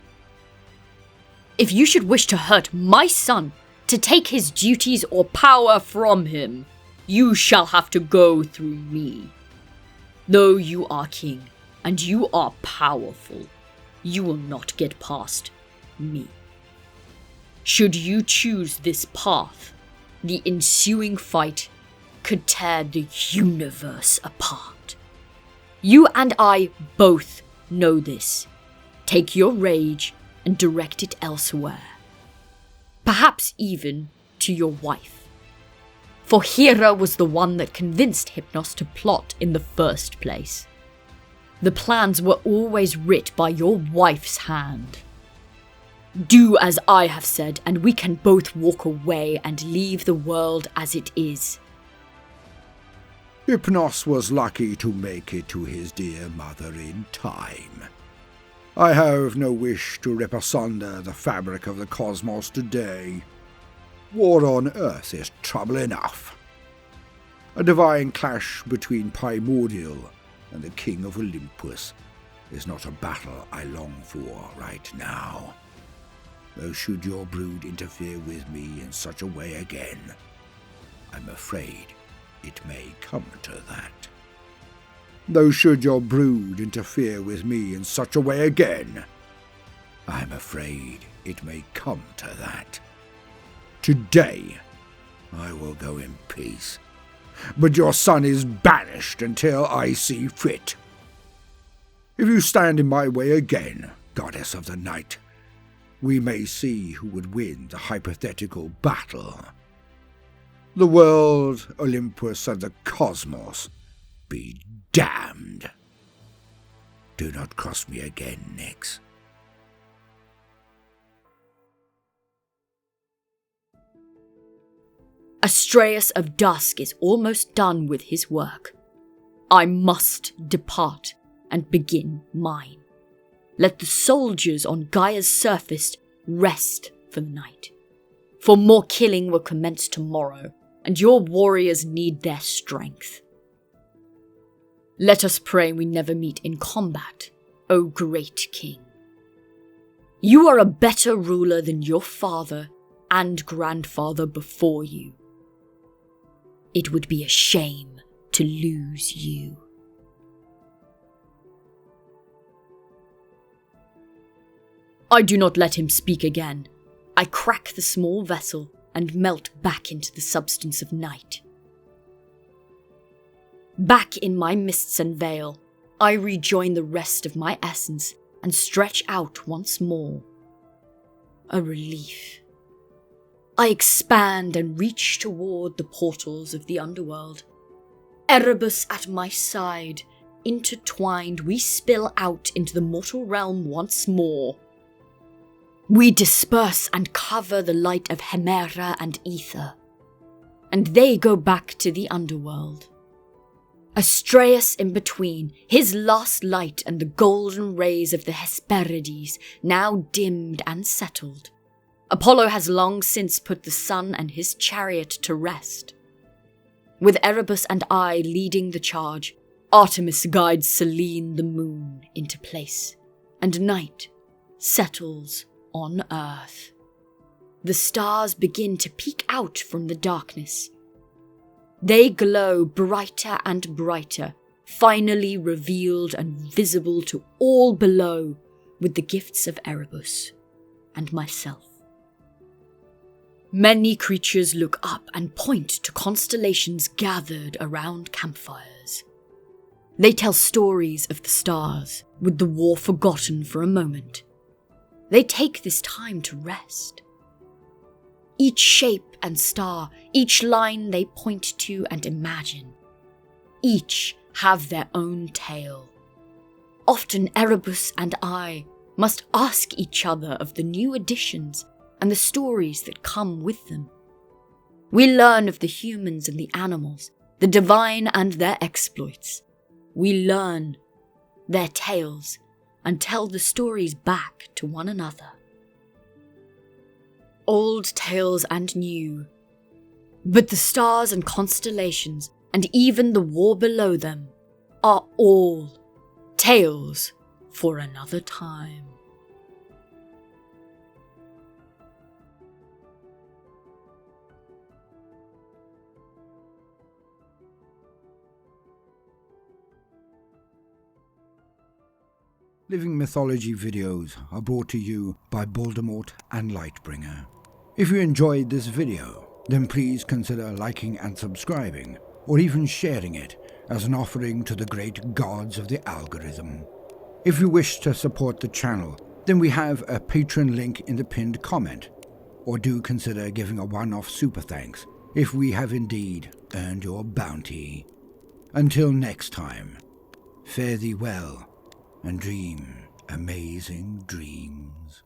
If you should wish to hurt my son, to take his duties or power from him, you shall have to go through me. Though you are king, and you are powerful, you will not get past me. Should you choose this path, the ensuing fight could tear the universe apart. You and I both know this. Take your rage and direct it elsewhere. Perhaps even to your wife. For Hera was the one that convinced Hypnos to plot in the first place. The plans were always writ by your wife's hand. Do as I have said, and we can both walk away and leave the world as it is. Hypnos was lucky to make it to his dear mother in time. I have no wish to rip asunder the fabric of the cosmos today. War on Earth is trouble enough. A divine clash between Primordial and the King of Olympus is not a battle I long for right now. Though should your brood interfere with me in such a way again, I'm afraid it may come to that. Though should your brood interfere with me in such a way again, I'm afraid it may come to that. Today, I will go in peace, but your son is banished until I see fit. If you stand in my way again, goddess of the night, we may see who would win the hypothetical battle. The world, Olympus, and the cosmos be damned. Do not cross me again, Nyx. Astraeus of Dusk is almost done with his work. I must depart and begin mine. Let the soldiers on Gaia's surface rest for the night. For more killing will commence tomorrow, and your warriors need their strength. Let us pray we never meet in combat, O great king. You are a better ruler than your father and grandfather before you. It would be a shame to lose you. I do not let him speak again. I crack the small vessel and melt back into the substance of night. Back in my mists and veil, I rejoin the rest of my essence and stretch out once more. A relief. I expand and reach toward the portals of the underworld. Erebus at my side, intertwined, we spill out into the mortal realm once more. We disperse and cover the light of Hemera and Ether, and they go back to the underworld. Astraeus in between, his last light and the golden rays of the Hesperides now dimmed and settled. Apollo has long since put the sun and his chariot to rest. With Erebus and I leading the charge, Artemis guides Selene the moon into place, and night settles on Earth. The stars begin to peek out from the darkness. They glow brighter and brighter, finally revealed and visible to all below with the gifts of Erebus and myself. Many creatures look up and point to constellations gathered around campfires. They tell stories of the stars, with the war forgotten for a moment. They take this time to rest. Each shape and star, each line they point to and imagine, each have their own tale. Often Erebus and I must ask each other of the new additions and the stories that come with them. We learn of the humans and the animals, the divine and their exploits. We learn their tales and tell the stories back to one another. Old tales and new, but the stars and constellations and even the war below them are all tales for another time. Living Mythology videos are brought to you by Voldemort and Lightbringer. If you enjoyed this video, then please consider liking and subscribing, or even sharing it as an offering to the great gods of the algorithm. If you wish to support the channel, then we have a Patreon link in the pinned comment, or do consider giving a one-off super thanks if we have indeed earned your bounty. Until next time, fare thee well and dream amazing dreams.